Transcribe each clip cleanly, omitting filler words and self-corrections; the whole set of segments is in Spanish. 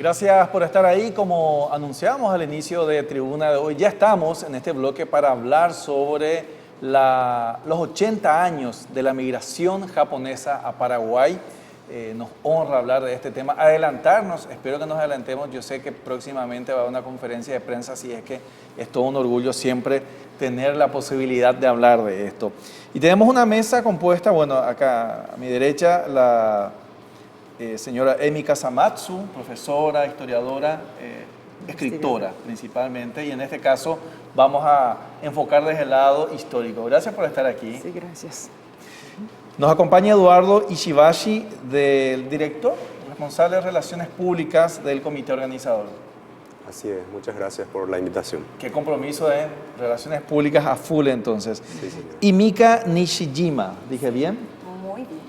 Gracias por estar ahí. Como anunciamos al inicio de Tribuna de hoy, ya estamos en este bloque para hablar sobre los 80 años de la migración japonesa a Paraguay. Nos honra hablar de este tema, adelantarnos, espero que nos adelantemos. Yo sé que próximamente va a haber una conferencia de prensa, así es que es todo un orgullo siempre tener la posibilidad de hablar de esto. Y tenemos una mesa compuesta, bueno, acá a mi derecha, la señora Emi Kasamatsu, profesora, historiadora, escritora principalmente, y en este caso vamos a enfocar desde el lado histórico. Gracias por estar aquí. Sí, gracias. Nos acompaña Eduardo Ishibashi, del director, responsable de Relaciones Públicas del comité organizador. Así es, muchas gracias por la invitación. Qué compromiso de Relaciones Públicas a full entonces. Sí, señor. Y Mika Nishijima, ¿dije bien? Muy bien.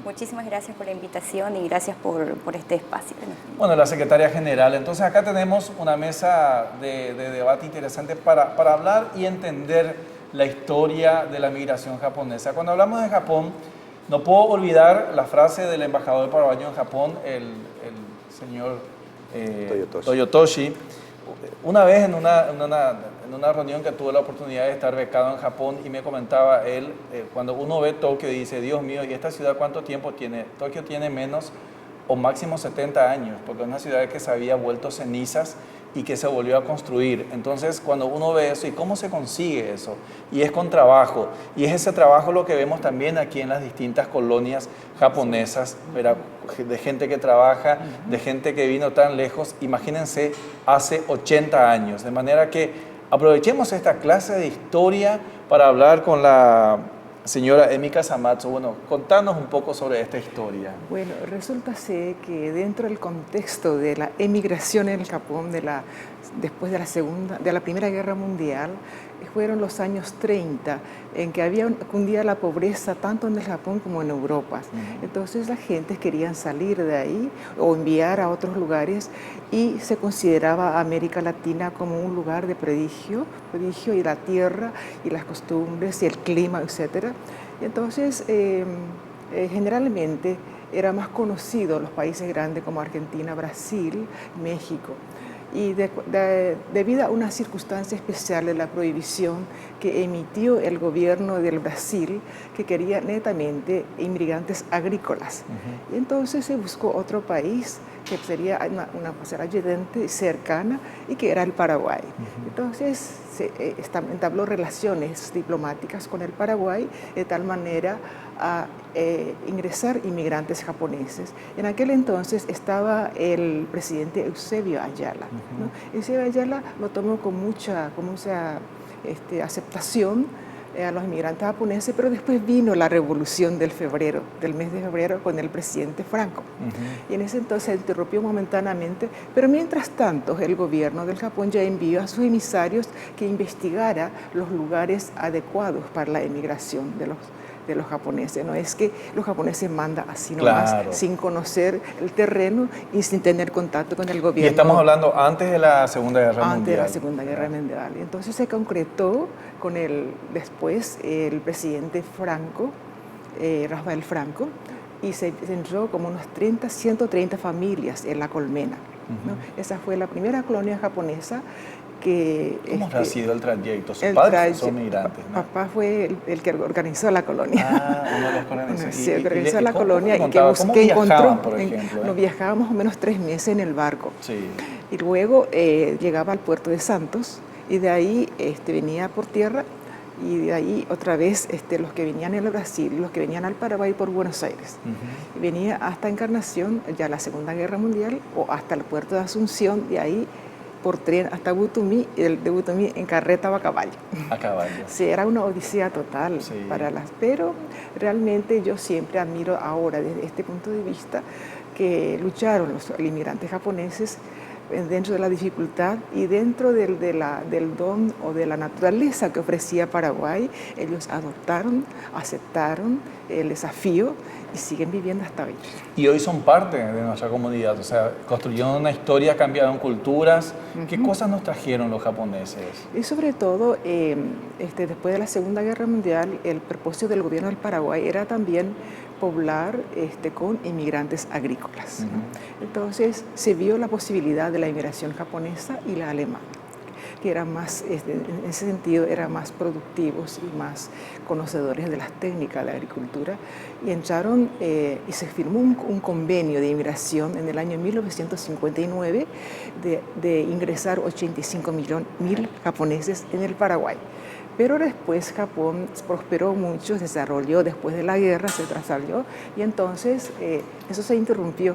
Muchísimas gracias por la invitación y gracias por este espacio. Bueno, la secretaria general. Entonces acá tenemos una mesa de debate interesante para hablar y entender la historia de la migración japonesa. Cuando hablamos de Japón, no puedo olvidar la frase del embajador paraguayo en Japón, el señor Toyotoshi. Una vez en una reunión que tuve la oportunidad de estar becado en Japón, y me comentaba él, cuando uno ve Tokio y dice, Dios mío, ¿y esta ciudad cuánto tiempo tiene? Tokio tiene menos o máximo 70 años, porque es una ciudad que se había vuelto cenizas y que se volvió a construir. Entonces, cuando uno ve eso, ¿y cómo se consigue eso? Y es con trabajo. Y es ese trabajo lo que vemos también aquí en las distintas colonias japonesas, ¿verdad? De gente que trabaja, de gente que vino tan lejos, imagínense, hace 80 años. De manera que aprovechemos esta clase de historia para hablar con la señora Emi Kasamatsu. Bueno, contanos un poco sobre esta historia. Bueno, resulta ser que dentro del contexto de la emigración en el Japón después de la Primera Guerra Mundial, fueron los años 30 en que había cundía la pobreza tanto en el Japón como en Europa. Entonces la gente quería salir de ahí o enviar a otros lugares, y se consideraba a América Latina como un lugar de prodigio, y la tierra y las costumbres y el clima, etc. Y entonces generalmente era más conocido los países grandes como Argentina, Brasil, México. Y debido a una circunstancia especial de la prohibición que emitió el gobierno del Brasil, que quería netamente inmigrantes agrícolas. Y entonces se buscó otro país que sería una ayudante cercana, y que era el Paraguay. Entonces se entabló relaciones diplomáticas con el Paraguay de tal manera a ingresar inmigrantes japoneses. En aquel entonces estaba el presidente Eusebio Ayala. ¿No? Eusebio Ayala lo tomó con mucha aceptación a los inmigrantes japoneses, pero después vino la revolución del mes de febrero, con el presidente Franco. Y en ese entonces se interrumpió momentáneamente, pero mientras tanto el gobierno del Japón ya envió a sus emisarios que investigara los lugares adecuados para la emigración de los japoneses. No es que los japoneses mandan así nomás, claro, sin conocer el terreno y sin tener contacto con el gobierno. Y estamos hablando antes de la Segunda Guerra Mundial. Antes de la Segunda Guerra Mundial. Entonces se concretó con después el presidente Franco, Rafael Franco, y se entró como unos 130 familias en La Colmena. ¿No? Esa fue la primera colonia japonesa. ¿Cómo ha sido el trayecto? ¿Sus padres son migrantes? ¿No? Papá fue el que organizó la colonia. Uno de los colonizadores. Sí, organizó la colonia. ¿Y cómo viajaban, por ejemplo? Nos viajábamos más o menos 3 meses en el barco. Sí. Y luego llegaba al puerto de Santos, y de ahí venía por tierra, y de ahí otra vez los que venían en el Brasil, los que venían al Paraguay por Buenos Aires. Y venía hasta Encarnación, ya la Segunda Guerra Mundial, o hasta el puerto de Asunción, de ahí por tren hasta Butumí, y de Butumí en carreta o a caballo. A caballo. Sí, era una odisea total, sí, pero realmente yo siempre admiro ahora, desde este punto de vista, que lucharon los inmigrantes japoneses dentro de la dificultad y dentro del don o de la naturaleza que ofrecía Paraguay. Ellos adoptaron, aceptaron el desafío y siguen viviendo hasta hoy. Y hoy son parte de nuestra comunidad, o sea, construyeron una historia, cambiaron culturas. ¿Qué cosas nos trajeron los japoneses? Y sobre todo, después de la Segunda Guerra Mundial, el propósito del gobierno del Paraguay era también poblar con inmigrantes agrícolas, ¿no? Entonces se vio la posibilidad de la inmigración japonesa y la alemana, que eran más, en ese sentido, eran más productivos y más conocedores de las técnicas de la agricultura, y entraron y se firmó un convenio de inmigración en el año 1959 de ingresar 85.000 japoneses en el Paraguay. Pero después Japón prosperó mucho, se desarrolló después de la guerra, se desarrolló, y entonces eso se interrumpió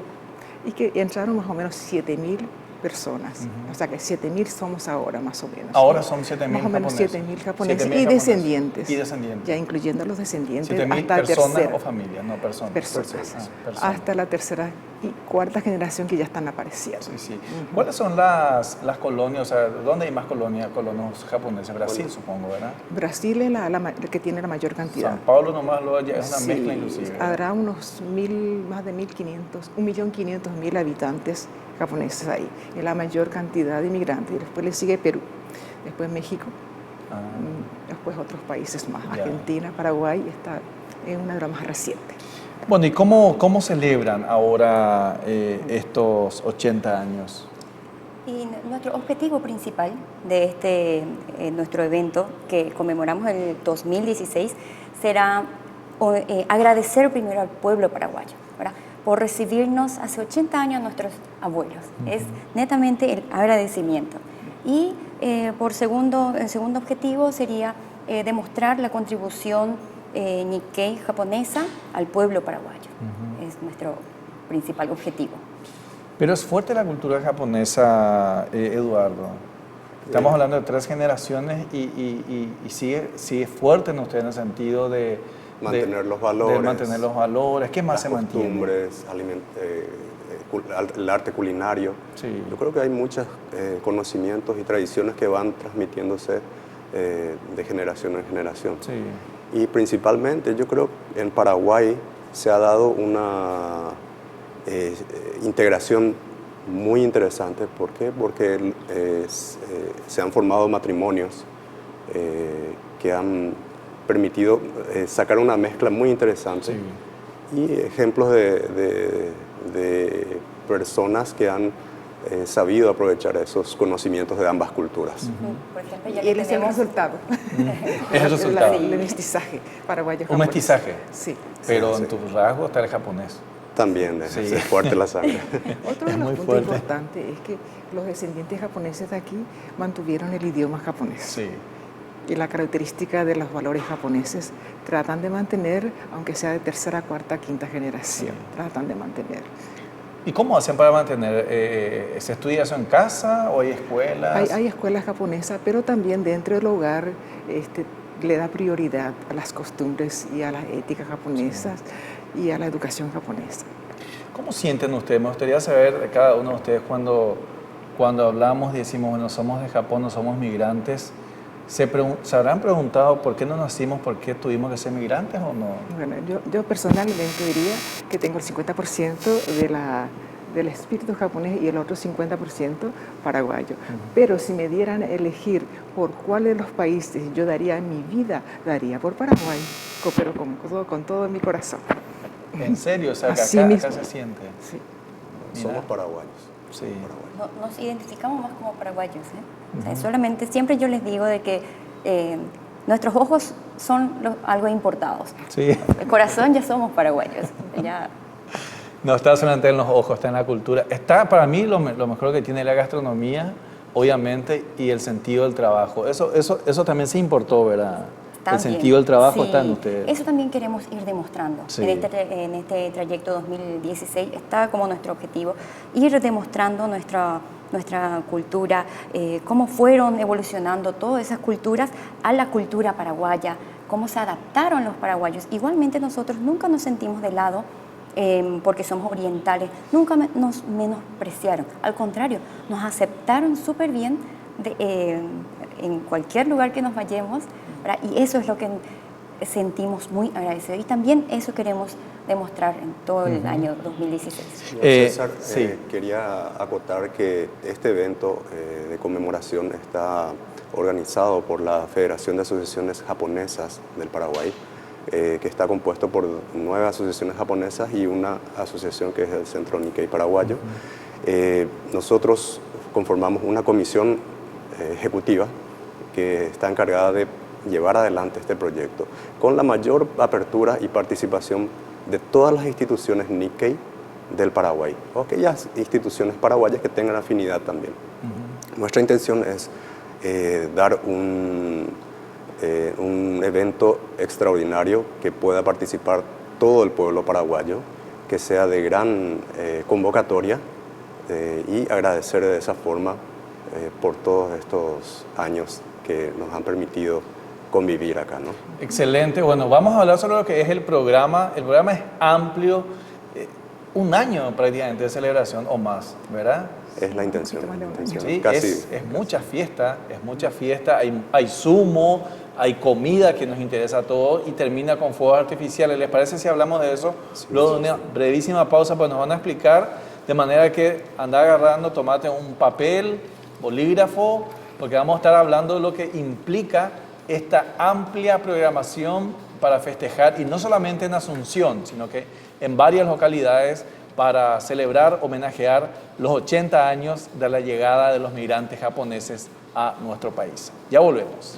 y que entraron más o menos 7.000 personas. O sea que 7.000 somos ahora más o menos. Ahora son 7.000 más o menos japoneses. 7.000 japoneses 7.000 y japoneses. descendientes. Y descendientes. Ya incluyendo a los descendientes 7.000 hasta personas tercera. o familias, no personas. Personas. Personas. Hasta la tercera y cuarta generación que ya están apareciendo. Sí, sí. ¿Cuáles son las colonias? O sea, ¿dónde hay más colonos japoneses? Brasil, supongo, ¿verdad? Brasil es la que tiene la mayor cantidad. San Pablo nomás es una Sí, mezcla inclusive, ¿verdad? habrá unos más de 1.500, 1.500.000 habitantes japoneses ahí, es la mayor cantidad de inmigrantes. Y después le sigue Perú, después México, después otros países más, Ya. Argentina, Paraguay, está en una de las más recientes. Bueno, ¿y cómo celebran ahora estos 80 años? Y nuestro objetivo principal de nuestro evento, que conmemoramos el 2016, será agradecer primero al pueblo paraguayo, ¿verdad?, por recibirnos hace 80 años nuestros abuelos. Es netamente el agradecimiento. Y el segundo objetivo sería demostrar la contribución Nikkei japonesa al pueblo paraguayo. Es nuestro principal objetivo. Pero es fuerte la cultura japonesa, Eduardo. Estamos hablando de 3 generaciones y sigue fuerte en usted en el sentido de mantener los valores. De mantener los valores. ¿Qué más las se mantiene? costumbres, el arte culinario. Sí. Yo creo que hay muchos conocimientos y tradiciones que van transmitiéndose de generación en generación. Sí. Y principalmente yo creo que en Paraguay se ha dado una integración muy interesante. ¿Por qué? Porque se han formado matrimonios que han permitido sacar una mezcla muy interesante. Sí. Y ejemplos de personas que han sabido aprovechar esos conocimientos de ambas culturas. Por ejemplo, ya Y él es el resultado. Es el resultado. El mestizaje paraguayo. Un mestizaje. Sí. Pero Sí, en sí. tus rasgos está el japonés. También Sí. es fuerte la sangre. Otro de Es los muy puntos fuerte. importantes es que los descendientes japoneses de aquí mantuvieron el idioma japonés. Sí. Y la característica de los valores japoneses tratan de mantener, aunque sea de tercera, cuarta, quinta generación, tratan de mantener. ¿Y cómo hacen para mantener? ¿Se estudia eso en casa o hay escuelas? Hay escuelas japonesas, pero también dentro del hogar le da prioridad a las costumbres y a las éticas japonesas y a la educación japonesa. ¿Cómo sienten ustedes? Me gustaría saber de cada uno de ustedes cuando hablamos y decimos, bueno, somos de Japón, no somos migrantes. ¿Se habrán preguntado por qué no nacimos, por qué tuvimos que ser migrantes o no? Bueno, yo personalmente diría que tengo el 50% del espíritu japonés y el otro 50% paraguayo. Pero si me dieran a elegir por cuál de los países yo daría mi vida, daría por Paraguay, pero con todo mi corazón. ¿En serio? O sea, que Así acá mismo. se siente. Sí. Mira. Somos paraguayos. Sí. Nos identificamos más como paraguayos, O sea, solamente, siempre yo les digo de que nuestros ojos son algo importados. Sí. El corazón ya somos paraguayos. Ya. No está solamente en los ojos, está en la cultura. Está para mí lo mejor que tiene la gastronomía, obviamente, y el sentido del trabajo. Eso también se importó, ¿verdad? También, el sentido del trabajo sí, está en ustedes. Eso también queremos ir demostrando. Sí. En este trayecto 2016 está como nuestro objetivo ir demostrando nuestra cultura, cómo fueron evolucionando todas esas culturas a la cultura paraguaya, cómo se adaptaron los paraguayos. Igualmente nosotros nunca nos sentimos de lado porque somos orientales, nunca nos menospreciaron. Al contrario, nos aceptaron súper bien en cualquier lugar que nos vayamos, ¿verdad? Y eso es lo que sentimos muy agradecidos. Y también eso queremos demostrar en todo el año 2016. César, sí. quería acotar que este evento de conmemoración está organizado por la Federación de Asociaciones Japonesas del Paraguay que está compuesto por 9 asociaciones japonesas y una asociación que es el Centro Nikkei Paraguayo. Nosotros conformamos una comisión ejecutiva que está encargada de llevar adelante este proyecto con la mayor apertura y participación de todas las instituciones Nikkei del Paraguay o aquellas instituciones paraguayas que tengan afinidad también. Nuestra intención es dar un evento extraordinario que pueda participar todo el pueblo paraguayo, que sea de gran convocatoria y agradecer de esa forma por todos estos años que nos han permitido convivir acá, ¿no? Excelente. Bueno, vamos a hablar sobre lo que es el programa. El programa es amplio, un año prácticamente de celebración o más, ¿verdad? Es la intención. Sí, Casi. es mucha fiesta, hay zumo, hay comida que nos interesa a todos y termina con fuegos artificiales. ¿Les parece si hablamos de eso? Sí, Luego de una brevísima pausa, pues nos van a explicar, de manera que anda agarrando, tomate un papel, bolígrafo, porque vamos a estar hablando de lo que implica esta amplia programación para festejar, y no solamente en Asunción, sino que en varias localidades para celebrar, homenajear los 80 años de la llegada de los migrantes japoneses a nuestro país. Ya volvemos.